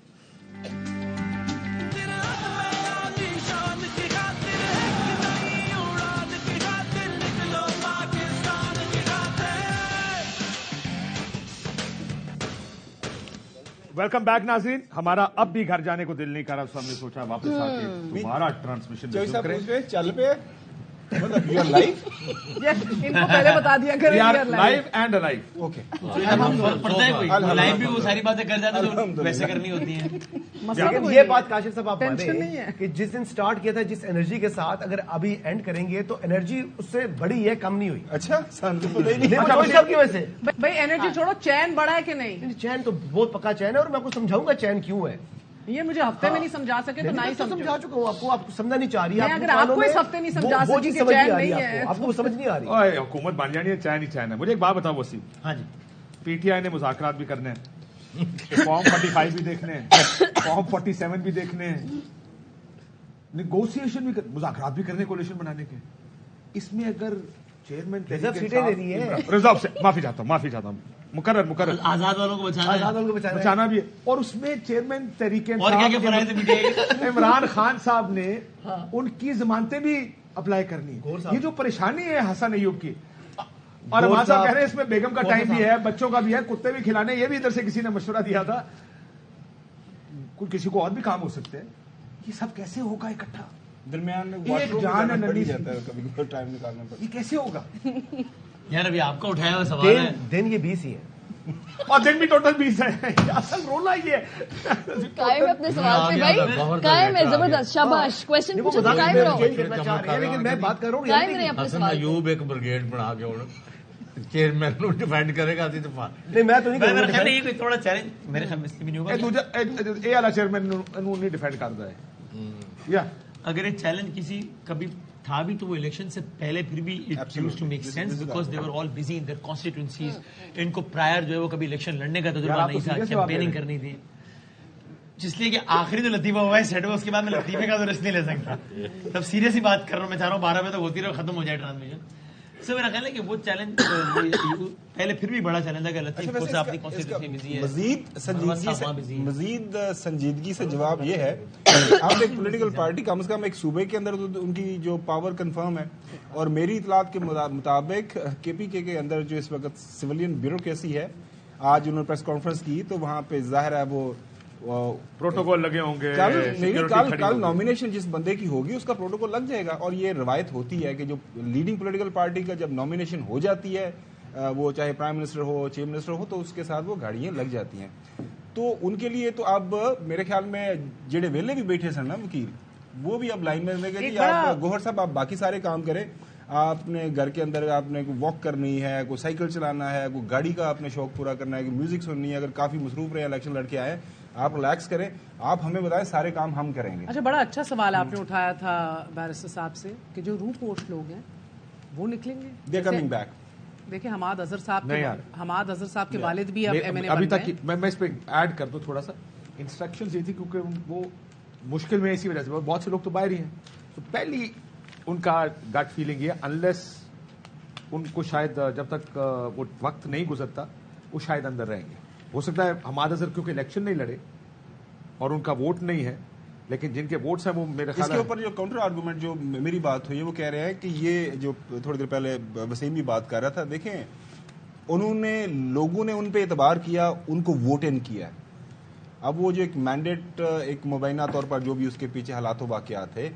वेलकम बैक नाज़रीन। हमारा अब भी घर जाने को दिल नहीं कर रहा, तो हमने सोचा वापस आके दोबारा ट्रांसमिशन चौधरी साहब करें। पूछ रहे हैं, चल पे मतलब यू आर लाइव। इनको पहले बता दिया करें We are we are live। live and alive। Okay पड़ता है कोई लाइव भी वो सारी बातें कर जाते हैं जो वैसे करनी होती हैं। लेकिन ये बात काशिफ साहब आप टेंशन नहीं है। माने कि जिस दिन स्टार्ट किया था जिस एनर्जी के साथ, अगर अभी एंड करेंगे तो एनर्जी उससे बड़ी है, कम नहीं हुई। अच्छा सन तो नहीं नहीं, वो चौधरी साहब की वजह से भाई एनर्जी छोड़ो, चैन बढ़ा है कि नहीं? चैन तो बहुत पक्का चैन है, और मैं आपको समझाऊंगा चैन क्यों है। ये मुझे हफ्ते में नहीं समझा सके तो ना ही मैं तो समझो। समझा चुका हूँ आपको, आपको समझना नहीं चाह रही। मैं अगर आपको इस हफ्ते नहीं समझा वो सकी चीज कि समझ नहीं चैन आ रही नहीं है, आपको, आपको समझ नहीं आ रही। ओए, हुकूमत बन जानी है, चैन ही चैन है। मुझे एक बात बताओ वसीम, हाँ जी, PTI ने मुज़ाकरात भी करने हैं, फॉर्म 45 भी देखने हैं, फॉर्म 47 भी देखने हैं, नेगोशिएशन भी मुज़ाकरात भी करने, कोलिशन बनाने के। इसमें अगर चेयरमैन रिजर्व सीटें देनी है। रिजर्व से माफी चाहता हूँ, मुकर्रर आजाद वालों को बचाना है। आजाद उनको बचाना है। बचाना भी है। और उसमें चेयरमैन तहरीक और क्या क्या फराइज इंसाफ इमरान खान साहब ने उनकी जमानतें भी अप्लाई करनी गौर है। साहब। ये जो परेशानी है हसन अयूब की, और गौर अमान साहब साहब। कह रहे हैं इसमें बेगम का गौर टाइम भी साहब। है, बच्चों का भी है, कुत्ते भी खिलाने, ये भी इधर से किसी ने मशवरा दिया था, कोई किसी को और भी काम हो सकते हैं। ये सब कैसे होगा इकट्ठा? दरमियान में एक washroom जान में है जाना पड़ नन्ही ही सी। जाता है, कभी कभी टाइम निकालना पड़ता है। ये कैसे होगा? यार अभी आपका उठाया हुआ सवाल है। दिन ये 20 ही है। और दिन भी टोटल 20 है। असल रोला ये है। कायम है अपने सवाल पे भाई, कायम है, जबरदस्त, शाबाश। क्वेश्चन नहीं, वो पूछो तो मजाक कायम में रहो, चेंज करना चाह रहे हैं, लेकिन मैं बात कर रहा हूँ कायम reality रहे की। अपने हसन सवाल पे। अयूब एक ब्रिगेड बना के ਹੁਣ चेयरमैन ਨੂੰ डिफेंड करेगा ती दफा। नहीं, मैं तो नहीं मेरे करूंगा ख्याल में defend। ये कोई थोड़ा चैलेंज मेरे ख्याल में इसलिए भी नहीं ਇਹ होगा। ਦੂਜਾ ਇਹ ਵਾਲਾ ਚੇਅਰਮੈਨ ਨੂੰ ਨਹੀਂ ਡਿਫੈਂਡ ਕਰਦਾ ਹੈ या अगर ये चैलेंज किसी कभी था भी तो वो इलेक्शन से पहले फिर भी it used to make sense because they were all busy in their constituencies. इनको प्रायर जो है वो कभी इलेक्शन लड़ने का तजुर्बा यार, आप नहीं तो था, serious बात कैंपेनिंग कर करनी थी, जिसलिए कि आखिरी जो लतीफा हुआ है सेट हुआ, उसके बाद मैं लतीफे का तो रिस्क नहीं ले सकता। तब सीरियस ही बात कर रहा हूँ, मैं चाह रहा हूँ 12 बजे तक होती रहे, खत्म हो जाए ट्रांसमिशन। सर मेरा ख्याल है कि वो चैलेंज पहले फिर भी बड़ा चैलेंज है कि लतीफ को अपनी कॉन्स्टिट्यूंसी बिजी है, मजीद संजीदगी से जवाब ये है कि आप एक पॉलिटिकल पार्टी कम से कम एक सूबे के अंदर तो उनकी जो पावर कंफर्म है, और मेरी इतलात के मुताबिक केपीके के अंदर जो इस वक्त सिविलियन ब्यूरोक्रेसी है, आज उन्होंने प्रेस कॉन्फ्रेंस की तो वहां पे जाहिर है वो प्रोटोकॉल लगे होंगे, कल नॉमिनेशन जिस बंदे की होगी उसका प्रोटोकॉल लग जाएगा। और ये रवायत होती है कि जो लीडिंग पॉलिटिकल पार्टी का जब नॉमिनेशन हो जाती है, वो चाहे प्राइम मिनिस्टर हो, चीफ मिनिस्टर हो, तो उसके साथ वो गाड़ियां लग जाती हैं। तो उनके लिए तो अब मेरे ख्याल में जेड़े वेले भी बैठे सन ना वकील, वो भी अब लाइन में रहेंगे कि आप गौहर साहब आप बाकी सारे काम करें, आपने घर के अंदर आपने वॉक करनी है, कोई साइकिल चलाना है, कोई गाड़ी का आपने शौक पूरा करना है, कि म्यूजिक सुननी है, अगर काफी मसरूफ रहे इलेक्शन लड़के आए, आप रिलैक्स करें, आप हमें बताएं, सारे काम हम करेंगे। अच्छा, बड़ा अच्छा सवाल आपने उठाया था बैरिस्टर साहब से कि जो रू पोस्ट लोग हैं वो निकलेंगे, दे कमिंग बैक। देखिए हमाद अजहर साहब के वालिद भी अब एमएनए अभी बन तक गए। मैं इस पे ऐड कर दूं थोड़ा सा, इंस्ट्रक्शंस ये थी क्योंकि वो मुश्किल में इसी वजह से, बहुत से लोग तो बाहर ही हैं, तो पहली उनका गट फीलिंग ये, अनलेस उनको शायद जब तक वो वक्त नहीं गुजरता वो शायद अंदर रहेंगे। हो सकता है हमाद अजहर क्योंकि इलेक्शन नहीं लड़े और उनका वोट नहीं है, लेकिन जिनके वोट्स हैं वो मेरे ख्याल इसके ऊपर जो काउंटर आर्गूमेंट जो मेरी बात हुई है, वो कह रहे हैं कि ये जो थोड़ी देर पहले वसीम भी बात कर रहा था, देखें उन्होंने लोगों ने उन पे एतबार किया, उनको वोट इन किया। अब वो जो एक मैंडेट एक मुबैना तौर पर जो भी उसके पीछे हालात वाक़यात थे,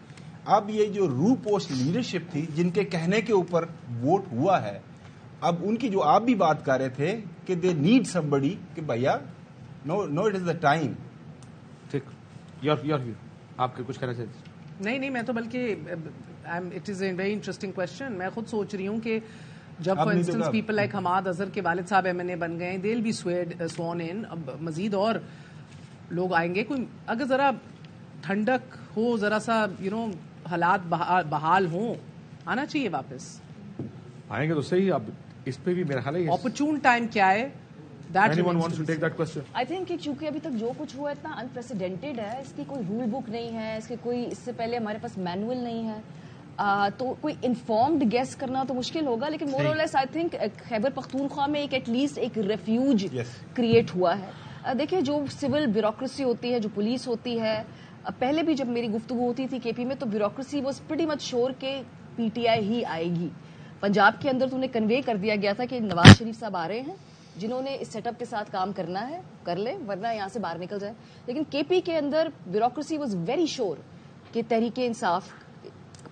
अब ये जो रू पोस्ट लीडरशिप थी जिनके कहने के ऊपर वोट हुआ है, अब उनकी जो आप भी बात कर रहे थे कि दे नीड समबडी, कि भैया no it is the time. ठीक, योर आपके कुछ कहना चाहिए? नहीं, मैं तो बल्कि it is a very interesting question. मैं खुद सोच रही हूँ कि जब for instance people like Hammad Azhar के वालिद साहब एमएनए बन गए, they will be sworn in, अब मजीद और लोग आएंगे। कोई अगर जरा ठंडक हो, जरा सा हालात बहाल हो, आना चाहिए वापस। आएंगे तो सही। अब इस पे भी मेरा ख्याल है ऑपर्चून टाइम क्या है, Anyone wants to take that question? I think कि चूंकि अभी तक जो कुछ हुआ इतना अनप्रेसिडेंटेड है, इसकी कोई रूल बुक नहीं है, इसके कोई इससे पहले हमारे पास मैनुअल नहीं है, तो कोई इन्फॉर्म्ड गेस करना तो मुश्किल होगा। लेकिन मोर और less I think Khyber Pakhtunkhwa में एक एटलीस्ट एक रेफ्यूज क्रिएट हुआ है। देखिए जो सिविल ब्यूरोक्रेसी होती है, जो पुलिस होती है, पहले भी जब मेरी गुफ्तगू होती थी केपी में, तो bureaucracy was pretty much sure के पीटीआई ही आएगी। पंजाब के अंदर तो उन्हें कन्वे कर दिया गया था कि नवाज शरीफ साहब आ रहे हैं, जिन्होंने इस सेटअप के साथ काम करना है कर ले, वरना यहाँ से बाहर निकल जाए। लेकिन केपी के अंदर ब्यूरोक्रेसी वाज वेरी श्योर कि तहरीके इंसाफ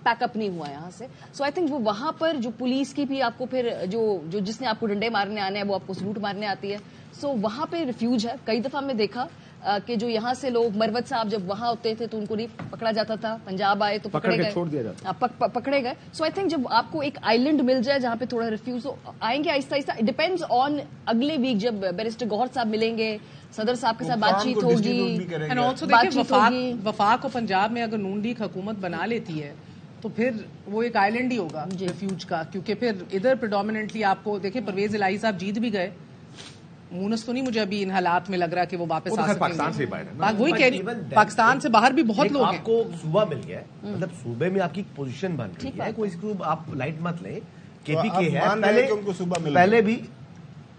पैकअप नहीं हुआ यहाँ से। सो आई थिंक वो वहां पर जो पुलिस की भी आपको फिर जो जिसने आपको डंडे मारने आने हैं वो आपको सलूट मारने आती है, सो वहां पे रिफ्यूज है। कई दफा मैं देखा कि जो यहाँ से लोग, मरवत साहब जब वहां होते थे तो उनको नहीं पकड़ा जाता था, पंजाब आए तो पकड़े गए, छोड़ दिया जाता, पकड़े गए। सो आई थिंक जब आपको एक आइलैंड मिल जाए जहाँ पे थोड़ा रिफ्यूज हो, आएंगे Aahista Aahista. It depends on अगले वीक जब बैरिस्टर गौहर साहब मिलेंगे, सदर साहब के साथ बातचीत होगी, एंड ऑल्सो देखिए वफाक और पंजाब में अगर नून लीग हुकूमत बना लेती है तो फिर वो एक आइलैंड ही होगा रिफ्यूज का, क्योंकि फिर इधर प्रेडोमिनेंटली आपको देखिए परवेज इलाही साहब जीत भी गए, मूनस तो नहीं मुझे अभी इन हालात में लग रहा कि वो वापस आ सकेंगे। पाकिस्तान से बाहर है, वही कह रही, पाकिस्तान से बाहर भी बहुत लोग हैं। आपको सूबा मिल गया है, मतलब सूबे में आपकी पोजीशन बन रही है, कोई इसको आप लाइट मत ले। केपीके है पहले भी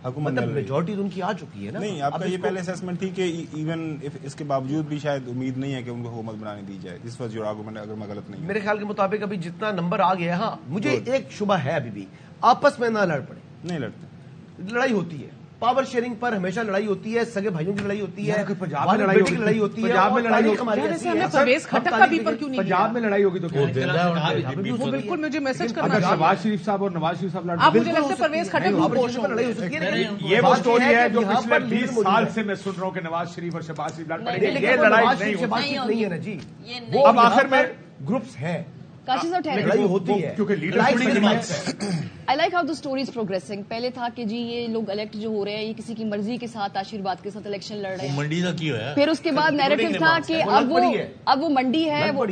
मतलब मेजॉरिटी उनकी आ चुकी है ना। नहीं, आपका ये पहले असेसमेंट थी कि इवन इसके बावजूद भी शायद उम्मीद नहीं है कि उनको हुकूमत बनाने दी जाए। दिस वाज योर आर्गुमेंट, अगर मैं गलत नहीं। मेरे ख्याल के मुताबिक अभी जितना नंबर आ गया, हाँ मुझे एक शुबा है अभी भी, आपस में ना लड़ पड़े। नहीं लड़ते, लड़ाई होती है, पावर शेयरिंग पर हमेशा लड़ाई होती है, सगे भाइयों की लड़ाई होती है, पंजाब में लड़ाई होती है, पंजाब में लड़ाई पंजाब में लड़ाई होगी तो बिल्कुल मुझे मैसेज करना। अगर शहबाज शरीफ साहब और नवाज शरीफ साहब आप मुझे लगता है परवेज खट्टक लड़ाई हो सकती है। ये वो स्टोरी है जो पिछले 20 साल से मैं सुन रहा हूँ कि नवाज शरीफ और शहबाज शरीफ लड़ पड़ेंगे। ये लड़ाई नहीं है ना जी, वो अब आखिर में ग्रुप्स हैं, काशी साहब ठहरे, लड़ाई होती है क्योंकि I like how the story is progressing. पहले था कि जी ये लोग इलेक्ट जो हो रहे हैं ये किसी की मर्जी के साथ, आशीर्वाद के साथ इलेक्शन लड़ रहे हैं, मंडी का क्यों है। फिर उसके बाद नैरेटिव था कि अब वो मंडी है, वो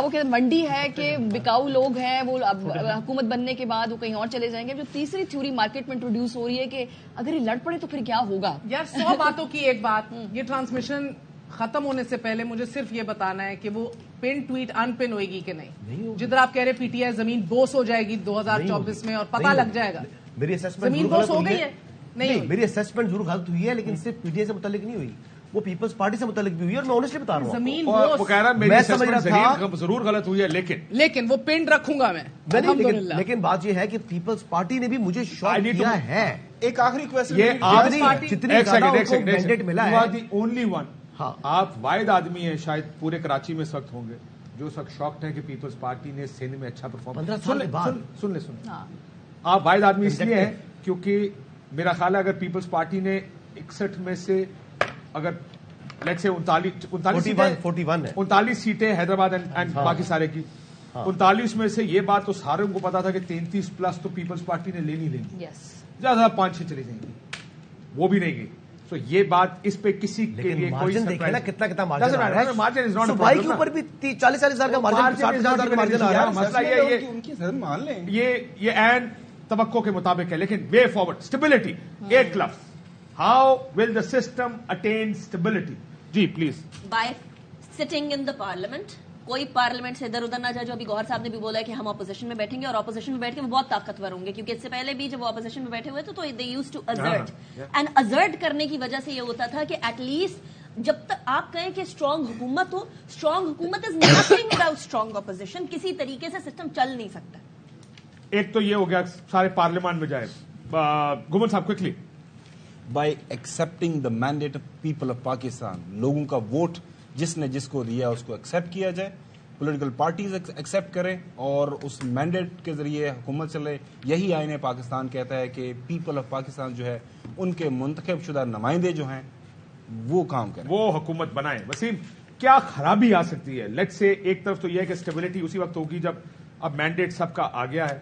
कहते मंडी है कि बिकाऊ लोग हैं, वो अब हुकूमत बनने के बाद वो कहीं और चले जाएंगे। जो तीसरी थ्योरी मार्केट में इंट्रोड्यूस हो रही है कि अगर ये लड़ पड़े तो फिर क्या होगा। यार 100 बातों की एक बात, ये ट्रांसमिशन ختم ہونے سے پہلے مجھے صرف یہ بتانا ہے کہ وہ پن ٹویٹ ان پن ہوئے گی کہ نہیں. جدھر آپ کہہ رہے پی ٹی آئی زمین بوس ہو جائے گی 2024 میں اور پتہ لگ جائے گا. میری اسسمنٹ زمین بوس ہو گئی ہے نہیں. میری اسسمنٹ ضرور غلط ہوئی ہے لیکن صرف پی ٹی آئی سے متعلق نہیں ہوئی, وہ پیپلز پارٹی سے متعلق بھی ہوئی, اور میں آنیسٹلی بتا رہا ہوں. زمین وہ کہہ رہا میں سمجھ رہا تھا ضرور غلط ہوئی ہے لیکن وہ پن رکھوں گا میں. لیکن بات یہ ہے کہ پیپلز پارٹی نے بھی مجھے شاک کیا ہے. ایک آخری کوشچن, یہ جتنی زیادہ ان کو مینڈیٹ ملا ہے, اونلی ون, آپ واحد آدمی ہیں شاید پورے کراچی میں اس وقت ہوں گے جو اس وقت شاکڈ ہے کہ پیپلز پارٹی نے سندھ میں اچھا پرفارم. 15 سال کے بعد سن لیں آپ واحد آدمی اس لیے ہیں کیونکہ میرا خیال ہے اگر پیپلز پارٹی نے 61 میں سے اگر لیٹ سے 39 سیٹیں حیدرآباد اینڈ باقی سارے کی 39 میں سے یہ بات تو سارے کو پتا تھا کہ 33 پلس تو پیپلز پارٹی نے لینی زیادہ 5-6 چلی جائیں گی, وہ بھی نہیں گئی. سو یہ بات اس پہ کسی کے لیے کوئی کتنا مارجن کے اوپر بھی 40,000 کا مارجن, 60,000 کا مارجن آ رہا ہے. مسئلہ یہ این توقع کے مطابق ہے, لیکن وے فارورڈ اسٹیبلٹی, ایک لفظ, how will the system attain stability. جی please. By sitting in the parliament, کوئی پارلیمنٹ سے ادھر ادھر نہ جائے. جو ابھی گوہر صاحب نے بھی بولا ہے کہ ہم اپوزیشن میں بیٹھیں گے, اور اپوزیشن میں بیٹھ کے وہ بہت طاقتور ہوں گے, کیونکہ اس سے پہلے بھی جب وہ اپوزیشن میں بیٹھے ہوئے تھے تو دے یوز ٹو ازرٹ, اینڈ ازرٹ کرنے کی وجہ سے یہ ہوتا تھا کہ ایٹ لیسٹ جب تک آپ کہیں کہ اسٹرانگ حکومت ہو, اسٹرانگ حکومت is nothing without strong opposition. کسی طریقے سے سسٹم چل نہیں سکتا. ایک تو یہ ہو گیا سارے پارلیمان میں جائے. گمن صاحب quickly. By accepting the mandate of people of Pakistan, لوگوں کا ووٹ جس نے جس کو دیا اس کو ایکسپٹ کیا جائے, پولیٹیکل پارٹیز ایکسپٹ کریں اور اس مینڈیٹ کے ذریعے حکومت چلے. یہی آئین پاکستان کہتا ہے کہ پیپل آف پاکستان جو ہے ان کے منتخب شدہ نمائندے جو ہیں وہ کام کریں, وہ حکومت بنائیں. وسیم, کیا خرابی آ سکتی ہے؟ لیٹ سے ایک طرف تو یہ ہے کہ اسٹیبلٹی اسی وقت ہوگی جب اب مینڈیٹ سب کا آ گیا ہے.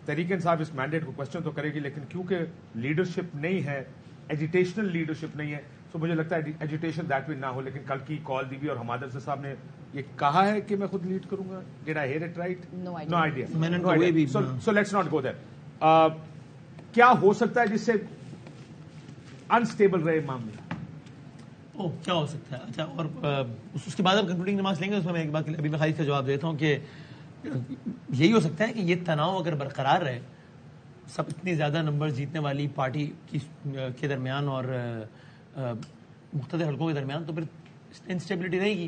تحریک انصاف اس مینڈیٹ کو کوشچن تو کرے گی, لیکن کیونکہ لیڈرشپ نہیں ہے, ایجیٹیشنل لیڈرشپ نہیں ہے, تو مجھے لگتا ہے ایجیٹیشن دیٹ ول نہ ہو. لیکن کل کی کال دی بھی اور حماد افضل صاحب نے یہ کہا ہے کہ میں خود لیڈ کروں گا. Did I hear it right? No idea. So let's not go there. کیا ہو سکتا ہے جس سے انسٹیبل رہے معاملہ؟ کیا ہو سکتا ہے؟ اچھا, اور اس کے بعد آپ کنکلوڈنگ نماز لیں گے. اس میں میں ایک بات ابھی میں خالد کا جواب دیتا ہوں کہ یہی ہو سکتا ہے کہ یہ تناؤ اگر برقرار رہے, سب اتنی زیادہ نمبر جیتنے والی پارٹی کے درمیان اور مختلف حلقوں کے درمیان, تو پھر انسٹیبلٹی رہے گی.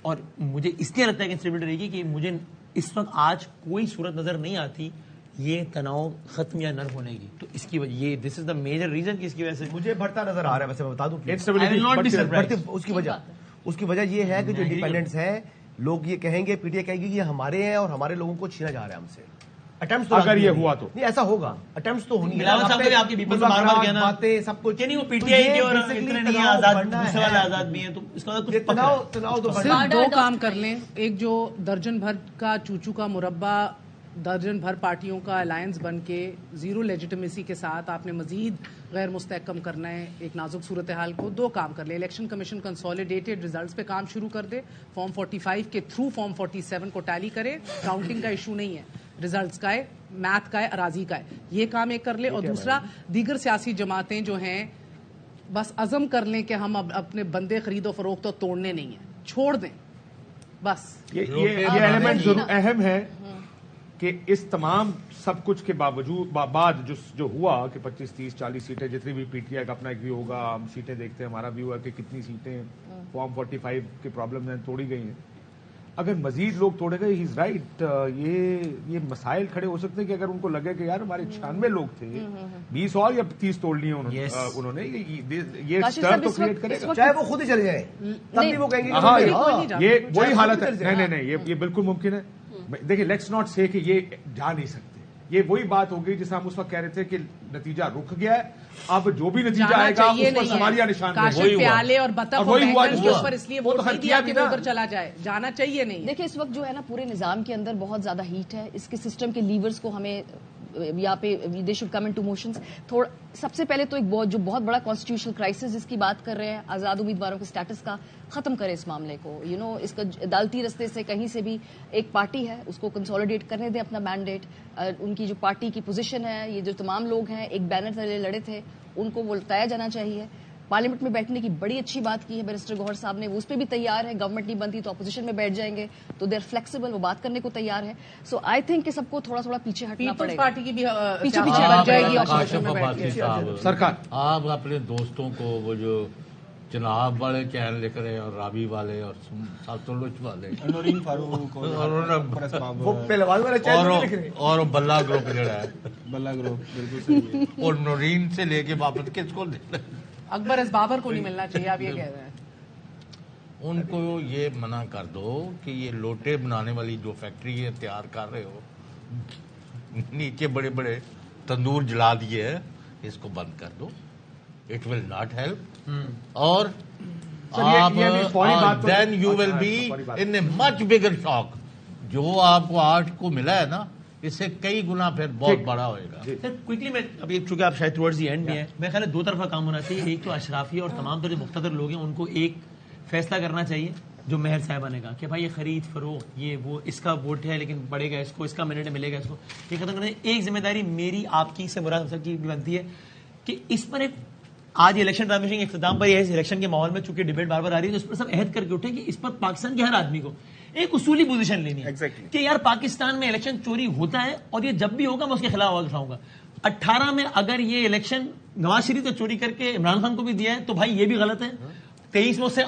اور مجھے اس لیے لگتا ہے کہ انسٹیبلٹی رہے گی کہ مجھے اس وقت آج کوئی صورت نظر نہیں آتی یہ تناؤ ختم یا نرم ہونے کی. تو اس کی وجہ یہ دس از دا میجر ریزن کہ اس کی وجہ سے مجھے بڑھتا نظر آ رہا ہے. ویسے میں بتا دوں اس کی وجہ یہ ہے کہ جو انڈیپینڈنٹس ہیں, لوگ یہ کہیں گے, پی ٹی آئی کہے گی کہ یہ ہمارے ہیں اور ہمارے لوگوں کو چھینا جا رہا ہے ہم سے. اگر یہ ہوا تو نہیں, ایسا ہوگا. اٹیمپٹس تو ہونی ہے, سب کچھ نہیں, وہ پی ٹی آئی اور اتنے نہیں آزاد بھی ہیں, تو اس کا صرف 2 کام کر لیں. ایک جو درجن بھر کا چوچو کا مربع, درجن بھر پارٹیوں کا الائنس بن کے زیرو لیجیٹمیسی کے ساتھ آپ نے مزید غیر مستحکم کرنا ہے ایک نازک صورتحال کو. 2 کام کر لیں. الیکشن کمیشن کنسالیڈیٹڈ ریزلٹس پہ کام شروع کر دے, فارم 45 کے تھرو فارم 47 کو ٹیلی کرے. کاؤنٹنگ کا ایشو نہیں ہے, ریزلٹس کا ہے, میتھ کا ہے, اراضی کا ہے. یہ کام ایک کر لے. اور دوسرا, دیگر سیاسی جماعتیں جو ہیں بس عزم کر لیں کہ ہم اب اپنے بندے خرید و فروخت تو توڑنے نہیں ہیں, چھوڑ دیں بس. یہ ایلیمنٹ ضرور اہم ہے کہ اس تمام سب کچھ کے بعد جو ہوا کہ 25, 30, 40 سیٹیں جتنی بھی پی ٹی آئی کا اپنا ایک ویو ہوگا, ہم سیٹیں دیکھتے ہیں, ہمارا ویو ہے کہ کتنی سیٹیں فارم 45 کے پرابلم ہیں توڑی گئی ہیں. اگر مزید لوگ توڑے گئے, ہی از رائٹ, یہ مسائل کھڑے ہو سکتے ہیں کہ اگر ان کو لگے کہ یار ہمارے 96 لوگ تھے, 20 اور یا 30 توڑ لیے انہوں نے, یہ ڈر تو کریٹ کرے گا, چاہے وہ خود ہی چلے جائیں تب بھی وہ کہیں گے. یہ وہی حالت ہے. نہیں, یہ بالکل ممکن ہے. دیکھیں, لیٹس ناٹ سے کہ یہ جا نہیں سکتے. یہ وہی بات ہو گئی جسے ہم اس وقت کہہ رہے تھے کہ نتیجہ رک گیا ہے, اب جو بھی نتیجہ آئے گا اس پر سوالیہ نشان پیالے اور بطخ اس لیے ووٹ نہیں دیا کہ وہ ادھر چلا جائے, جانا چاہیے نہیں. دیکھیں, اس وقت جو ہے نا پورے نظام کے اندر بہت زیادہ ہیٹ ہے. اس کے سسٹم کے لیورز کو ہمیں یہاں پہ they should come into motions. سب سے پہلے تو ایک بہت بڑا کانسٹیٹیوشنل کرائسس جس کی بات کر رہے ہیں, آزاد امیدواروں کے سٹیٹس کا, ختم کرے اس معاملے کو. اس کا عدالتی رستے سے کہیں سے بھی ایک پارٹی ہے اس کو کنسالیڈیٹ کرنے دیں اپنا مینڈیٹ. ان کی جو پارٹی کی پوزیشن ہے, یہ جو تمام لوگ ہیں ایک بینر تلے لڑے تھے, ان کو وہ بتایا جانا چاہیے. पार्लियामेंट में बैठने की बड़ी अच्छी बात की है बैरिस्टर गौहर साहब ने, वो उस पर भी तैयार है, गवर्नमेंट नहीं बनती तो अपोजिशन में बैठ जाएंगे, तो दे आर फ्लेक्सिबल, वो बात करने को तैयार है. सो आई थिंक कि सबको थोड़ा थोड़ा पीछे हटना पीपल्स पड़ेगा. पार्टी की भी पीछे बन जाएगी काशिफ ऑपोजिशन में बैठ अब्बासी के. साहब, सरकार आप अपने दोस्तों को वो जो जनाब वाले चैन लिख रहे हैं और राबी वाले और सतलुज वाले नौरीन फारूक और वो पहलवान वाला चैन नहीं लिख रहे. और बल्ला ग्रुप जड़ा है, बल्ला ग्रुप बिल्कुल सही है. और नौरीन से लेके वापस किसको दे रहे हैं? अकबर इस बाबर को नहीं मिलना चाहिए, आप ये कह रहे हैं. उनको ये मना कर दो कि ये लोटे बनाने वाली जो फैक्ट्री है तैयार कर रहे हो, नीचे बड़े बड़े तंदूर जला दिए है, इसको बंद कर दो. It will not help. और आप then you will be in a much bigger shock. जो आपको 8 को मिला है ना, इससे कई गुना फिर बहुत बड़ा होएगा. सर क्विकली मैं अभी चूंकि आप शायद टुवर्ड्स दी एंड में है, मैं ख्याल है 2 तरफा काम होना चाहिए. एक तो अशराफिया और तमाम तरह जो मुख्तदर लोग हैं उनको एक फैसला करना चाहिए जो मेहर साहिबा ने कहा कि भाई ये खरीद फरोख्त ये वो इसका वोट है लेकिन बढ़ेगा इसको, इसका मिनट मिलेगा इसको, ये खत्म करने. एक जिम्मेदारी मेरी आपकी से मुराद सबकी बनती है कि इस पर एक आज इलेक्शन ट्रांसमिशन के इख्तिताम पर इस इलेक्शन के माहौल में चूंकि डिबेट बार बार आ रही है, तो इस पर सब अहद करके उठे कि इस पर पाकिस्तान के हर आदमी को एक उसूली पोजीशन लेनी है कि यार पाकिस्तान में इलेक्शन चोरी होता है और ये जब भी होगा मैं उसके खिलाफ आवाज उठाऊंगा. 18 में अगर ये इलेक्शन नवाज शरीफ ने चोरी करके इमरान खान को भी दिया है तो भाई ये भी गलत है. 23 में उससे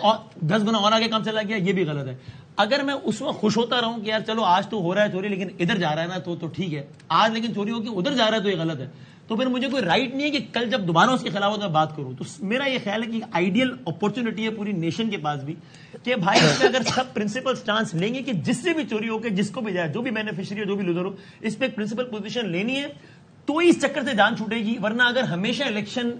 10 गुना और आगे काम चला गया, ये भी गलत है. अगर मैं उस वक्त खुश होता रहूं कि यार चलो आज तो हो रहा है चोरी लेकिन इधर जा रहा है ना तो ठीक है, आज लेकिन चोरी होगी उधर जा रहा है तो ये गलत है, तो फिर मुझे कोई राइट नहीं है कि कल जब दोबारा उसके खिलाफ मैं बात करूं. तो मेरा ये ख्याल है कि आइडियल अपॉर्चुनिटी है पूरी नेशन के पास भी कि भाई इसमें अगर सब प्रिंसिपल स्टांस लेंगे कि जिससे भी चोरी हो के जिसको भी जाए, जो भी बेनिफिशियरी हो जो भी लूजर हो, इस पे एक प्रिंसिपल पोजीशन लेनी है तो इस चक्कर से जान छूटेगी. वरना अगर हमेशा इलेक्शन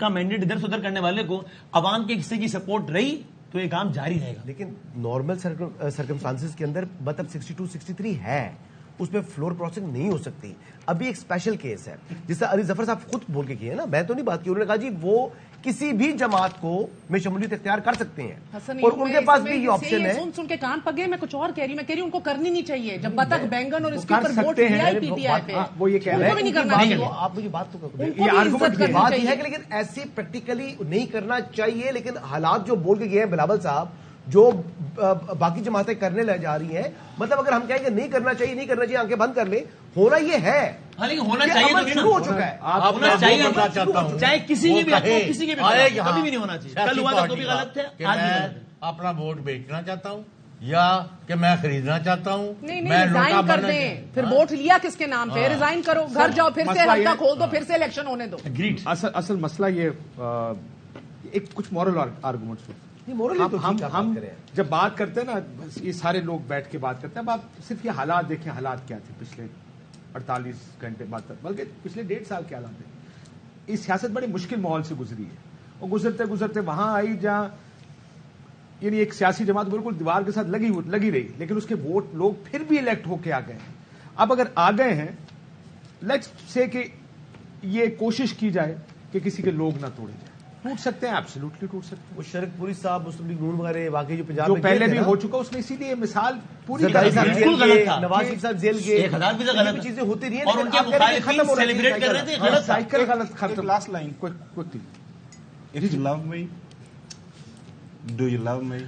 का मैंडेट इधर से उधर करने वाले को अवाम के हिस्से की सपोर्ट रही तो ये काम जारी रहेगा. लेकिन नॉर्मल सर्कमस्टांसेस के अंदर मतलब 62-63 है, उसमें फ्लोर क्रॉसिंग नहीं हो सकती. अभी एक स्पेशल केस है जिससे अली जफर साहब खुद बोल के किए ना, मैं तो नहीं बात की. उन्होंने कहा जी वो किसी भी जमात को में शमूलियत इख्तियार कर सकते हैं और उनके पास भी ये ऑप्शन है. सुन के कान पगे. मैं कुछ और कह रही हूँ, मैं कह रही हूँ उनको करनी नहीं चाहिए. जब बतख बैंगन और इसके ऊपर वोट दिया है पीटीआई पे, वो ये कह रहे हैं नहीं करना चाहिए. आप मुझे बात तो करो, ये आर्गुमेंट की बात है कि लेकिन ऐसे प्रैक्टिकली नहीं करना चाहिए. लेकिन हालात जो बोल के गए हैं बिलावल साहब, जो बाकी जमातें करने ले जा रही हैं, मतलब अगर हम कहेंगे नहीं करना चाहिए आंखें बंद कर ले, होना ये है. हाँ लेकिन होना चाहिए तो शुरू हो चुका है. होना चाहिए, करना चाहता हूं चाहे किसी की भी किसी के भी कभी भी नहीं होना चाहिए. कल हुआ था तो भी गलत थे, कि आज भी मैं गलत है. अपना वोट बेचना चाहता हूं या कि मैं खरीदना चाहता हूं. नहीं मैं रिजाइन कर दें. फिर वोट लिया किसके नाम पे, रिजाइन करो, घर जाओ, फिर से हल्का खोल दो, फिर से इलेक्शन होने दो. असल मसला ये एक कुछ मॉरल आर्गुमेंट्स में हम जब बात करते हैं ना, ये सारे लोग बैठ के बात करते हैं. अब आप सिर्फ ये हालात देखें, हालात क्या थे पिछले 48 घंटे बाद, बल्कि पिछले 1.5 साल के हालात थे. इस सियासत बड़ी मुश्किल माहौल से गुजरी है और गुजरते गुजरते वहां आई जहां यानी एक सियासी जमात बिल्कुल दीवार के साथ लगी रही, लेकिन उसके वोट लोग फिर भी इलेक्ट होके आ गए. अब अगर आ गए हैं, लेट्स से कि ये कोशिश की जाए कि किसी के लोग ना तोड़े जाए. टूट सकते हैं, एब्सोल्युटली टूट सकते हैं. वो शरकपुरी साहब, मुस्लिम लीग नून वगैरह वाकई जो पंजाब जो में पहले भी हो चुका, उसने इसीलिए मिसाल पूरी जरदारी साहब बिल्कुल जेल गलत गए, था. नवाज शरीफ साहब जेल गए, 1000 भी गलत है. चीजें होती रही हैं, और लेकिन उनके आप कह रहे हैं कि मुखालिफिन खत्म होना चाहिए सेलिब्रेट कर रहे थे, गलत था. साइकिल गलत खत्म. Last line, quickly, If you love me, do you love me?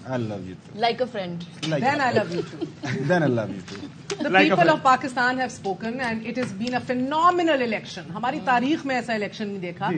I love you too. Like a friend. Then I love you too. Then I love you too. The people of Pakistan have spoken and it has been a phenomenal election. हमारी तारीख में ऐसा election नहीं देखा.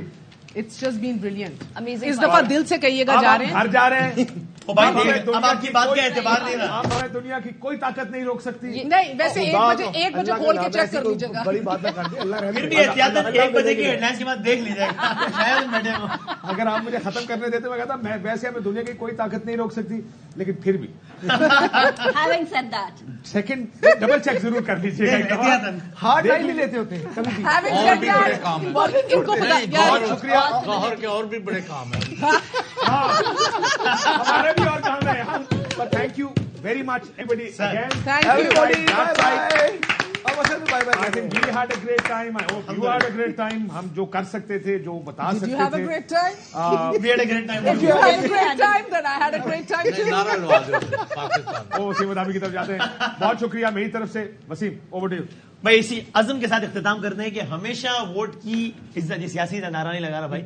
It's just been brilliant. Amazing. इस दफा दिल से कहिएगा जा रहे हैं. घर जा रहे हैं. अब आपकी बात का एतबार नहीं रहा. हमें दुनिया की कोई ताकत नहीं रोक सकती. नहीं वैसे 1 बजे खोल के चेक कर लीजिएगा. बड़ी बात ना कर दे, अल्लाह रहम फिर भी करे. एहतियातन 1 बजे की हेडलाइंस के बाद देख लीजिएगा, शायद बैठे हो. अगर आप मुझे खत्म करने देते, मैं कहता मैं वैसे हमें दुनिया की कोई ताकत नहीं रोक सकती, लेकिन फिर भी Having said that, second double check जरूर कर लीजिएगा. एहतियातन. हार्ड टाइम नहीं लेते होते कभी भी. Having और said भी बड़े that, काम है. इनको पता नहीं, यार, बहुत शुक्रिया. गौहर के और भी बड़े काम है. हमारे भी और काम है. But thank you very much everybody again. Thank you. Everybody, That's bye right. bye. अब असल में bye bye. I think we had a great time. I hope you had a great time. हम जो कर सकते थे, जो बता Did सकते you have a थे. great time? We had a great time. If you had a great time, then I had a great time too. नारा लगा दो पाकिस्तान. वो वसीम अदामी की तरफ जाते हैं. बहुत शुक्रिया मेरी तरफ से. Wasim, over to you. بھائی اسی عزم کے ساتھ اختتام کرتے ہیں کہ ہمیشہ ووٹ کی عزت، یہ سیاسی نعرہ نہیں لگا رہا بھائی،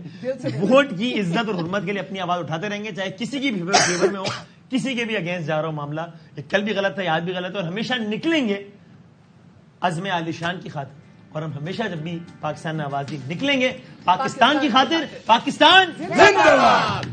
ووٹ کی عزت اور حرمت کے لیے اپنی آواز اٹھاتے رہیں گے، چاہے کسی کی بھی فیور میں ہو، کسی کے بھی اگینسٹ جا رہا ہو معاملہ. یہ کل بھی غلط ہے، آج بھی غلط ہے، اور ہمیشہ نکلیں گے عزم عالی شان کی خاطر. اور ہم ہمیشہ جب بھی پاکستان میں آواز دی نکلیں گے پاکستان کی خاطر. پاکستان زندہ باد.